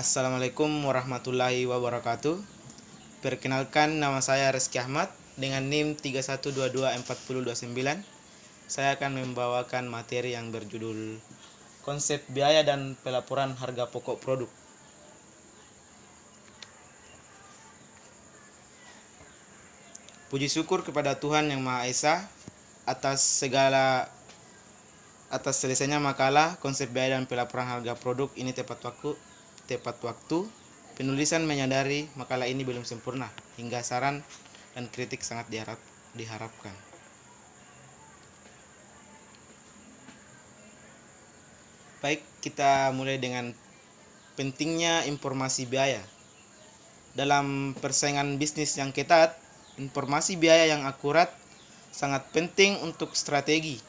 Assalamualaikum warahmatullahi wabarakatuh. Perkenalkan, nama saya Reski Ahmad dengan NIM 31224029. Saya akan membawakan materi yang berjudul konsep biaya dan pelaporan harga pokok produk. Puji syukur kepada Tuhan Yang Maha Esa atas selesainya makalah konsep biaya dan pelaporan harga produk ini tepat waktu. Penulisan menyadari makalah ini belum sempurna, hingga saran dan kritik sangat diharapkan. Baik, kita mulai dengan pentingnya informasi biaya. Dalam persaingan bisnis yang ketat, informasi biaya yang akurat sangat penting untuk strategi,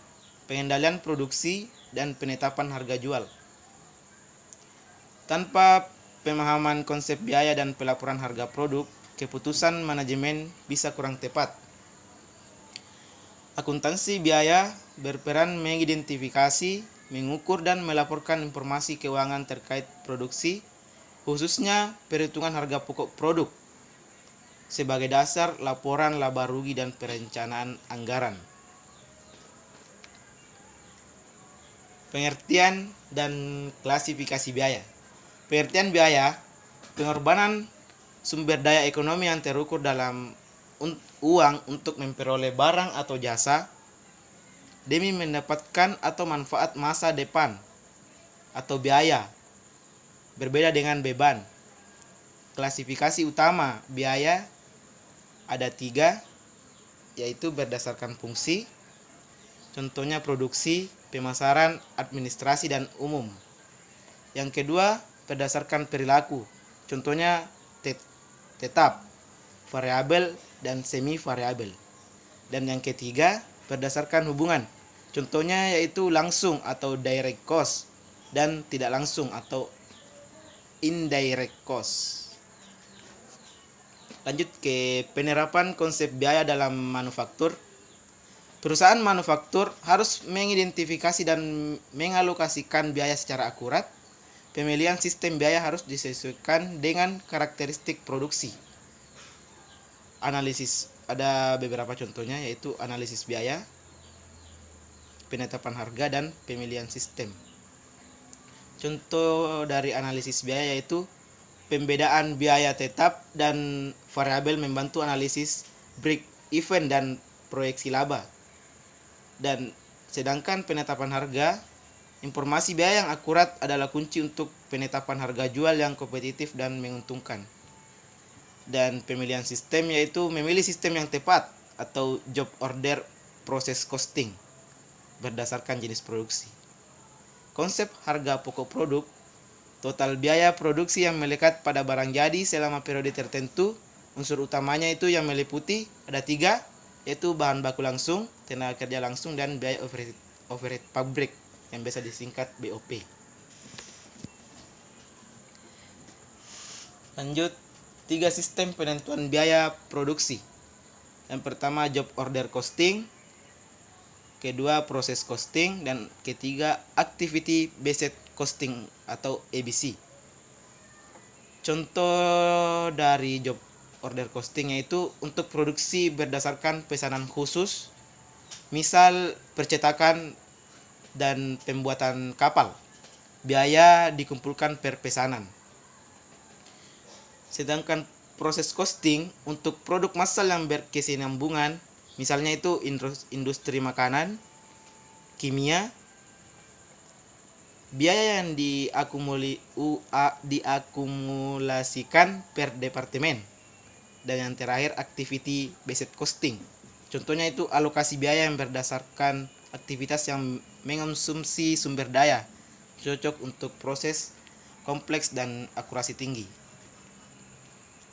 pengendalian produksi, dan penetapan harga jual. Tanpa pemahaman konsep biaya dan pelaporan harga produk, keputusan manajemen bisa kurang tepat. Akuntansi biaya berperan mengidentifikasi, mengukur, dan melaporkan informasi keuangan terkait produksi, khususnya perhitungan harga pokok produk, sebagai dasar laporan laba rugi dan perencanaan anggaran. Pengertian dan klasifikasi biaya. Pengertian biaya, pengorbanan sumber daya ekonomi yang terukur dalam uang untuk memperoleh barang atau jasa demi mendapatkan atau manfaat masa depan atau biaya, berbeda dengan beban. Klasifikasi utama biaya ada 3, yaitu berdasarkan fungsi, contohnya produksi, pemasaran, administrasi, dan umum. Yang kedua, berdasarkan perilaku, contohnya tetap, variabel, dan semi variabel. Dan yang ketiga, berdasarkan hubungan, contohnya yaitu langsung atau direct cost dan tidak langsung atau indirect cost. Lanjut ke penerapan konsep biaya dalam manufaktur. Perusahaan manufaktur harus mengidentifikasi dan mengalokasikan biaya secara akurat. Pemilihan sistem biaya harus disesuaikan dengan karakteristik produksi. Analisis, ada beberapa contohnya, yaitu analisis biaya, penetapan harga, dan pemilihan sistem. Contoh dari analisis biaya yaitu pembedaan biaya tetap dan variabel membantu analisis break even dan proyeksi laba. Dan sedangkan penetapan harga, informasi biaya yang akurat adalah kunci untuk penetapan harga jual yang kompetitif dan menguntungkan. Dan pemilihan sistem yaitu memilih sistem yang tepat atau job order process costing berdasarkan jenis produksi. Konsep harga pokok produk, total biaya produksi yang melekat pada barang jadi selama periode tertentu. Unsur utamanya itu yang meliputi ada 3, yaitu bahan baku langsung, tenaga kerja langsung, dan biaya overhead pabrik yang biasa disingkat BOP. Lanjut, 3 sistem penentuan biaya produksi. Yang pertama job order costing, kedua proses costing, dan ketiga activity based costing atau ABC. Contoh dari job order costing yaitu untuk produksi berdasarkan pesanan khusus, misal percetakan dan pembuatan kapal. Biaya dikumpulkan per pesanan. Sedangkan proses costing untuk produk massal yang berkesinambungan, misalnya itu industri makanan, kimia, biaya yang diakumulasikan per departemen. Dan yang terakhir activity based costing. Contohnya itu alokasi biaya yang berdasarkan aktivitas yang mengonsumsi sumber daya, cocok untuk proses kompleks dan akurasi tinggi.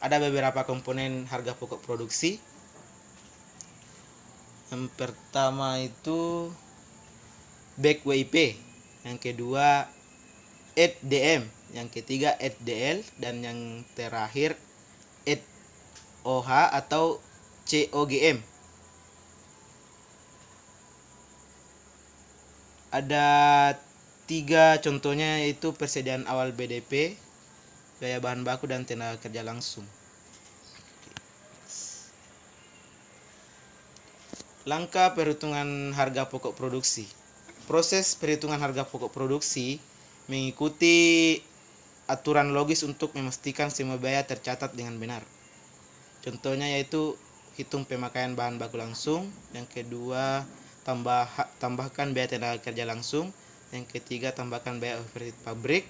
Ada beberapa komponen harga pokok produksi. Yang pertama itu back WIP, yang kedua EDM, yang ketiga EDL, dan yang terakhir OH atau COGM. Ada 3 contohnya, yaitu persediaan awal BDP, biaya bahan baku dan tenaga kerja langsung. Langkah perhitungan harga pokok produksi. Proses perhitungan harga pokok produksi mengikuti aturan logis untuk memastikan semua biaya tercatat dengan benar. Contohnya yaitu hitung pemakaian bahan baku langsung, yang kedua tambahkan biaya tenaga kerja langsung, yang ketiga tambahkan biaya overhead pabrik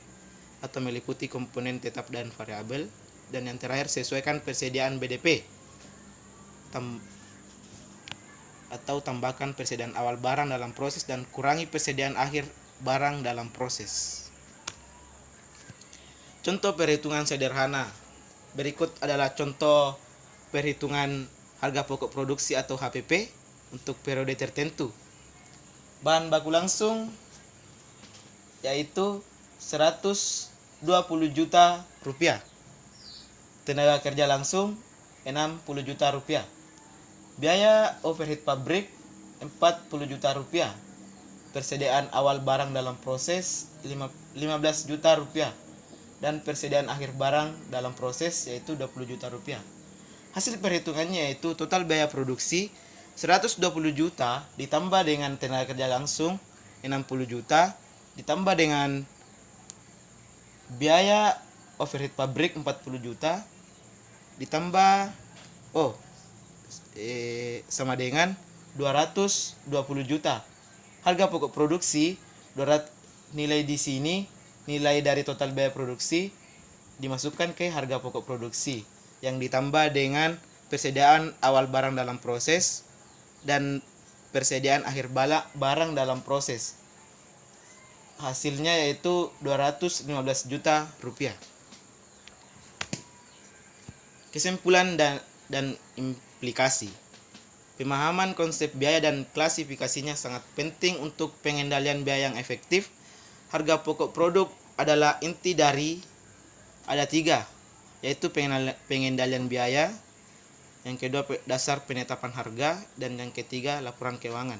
atau meliputi komponen tetap dan variabel, dan yang terakhir sesuaikan persediaan BDP atau tambahkan persediaan awal barang dalam proses dan kurangi persediaan akhir barang dalam proses. Contoh perhitungan sederhana. Berikut adalah contoh perhitungan harga pokok produksi atau HPP untuk periode tertentu. Bahan baku langsung yaitu 120 juta rupiah. Tenaga kerja langsung 60 juta rupiah. Biaya overhead pabrik 40 juta rupiah. Persediaan awal barang dalam proses 15 juta rupiah. Dan persediaan akhir barang dalam proses yaitu 20 juta rupiah. Hasil perhitungannya yaitu total biaya produksi 120 juta ditambah dengan tenaga kerja langsung 60 juta ditambah dengan biaya overhead pabrik 40 juta ditambah sama dengan 220 juta. Harga pokok produksi nilai di sini nilai dari total biaya produksi dimasukkan ke harga pokok produksi yang ditambah dengan persediaan awal barang dalam proses dan persediaan akhir barang dalam proses. Hasilnya yaitu 215 juta rupiah. Kesimpulan dan implikasi. Pemahaman konsep biaya dan klasifikasinya sangat penting untuk pengendalian biaya yang efektif. Harga pokok produk adalah inti dari ada 3, yaitu pengendalian biaya, yang kedua dasar penetapan harga, dan yang ketiga laporan keuangan.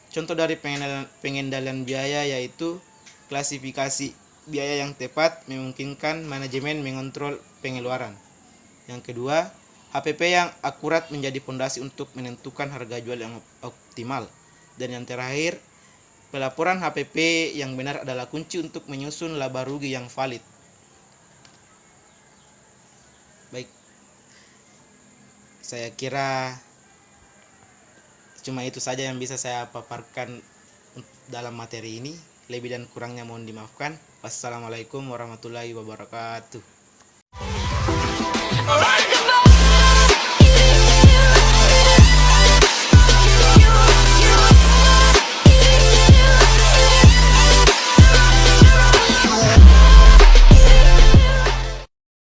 Contoh dari pengendalian biaya yaitu klasifikasi biaya yang tepat memungkinkan manajemen mengontrol pengeluaran. Yang kedua, HPP yang akurat menjadi fondasi untuk menentukan harga jual yang optimal. Dan yang terakhir, pelaporan HPP yang benar adalah kunci untuk menyusun laba rugi yang valid. Baik, saya kira cuma itu saja yang bisa saya paparkan dalam materi ini. Lebih dan kurangnya mohon dimaafkan. Wassalamualaikum warahmatullahi wabarakatuh.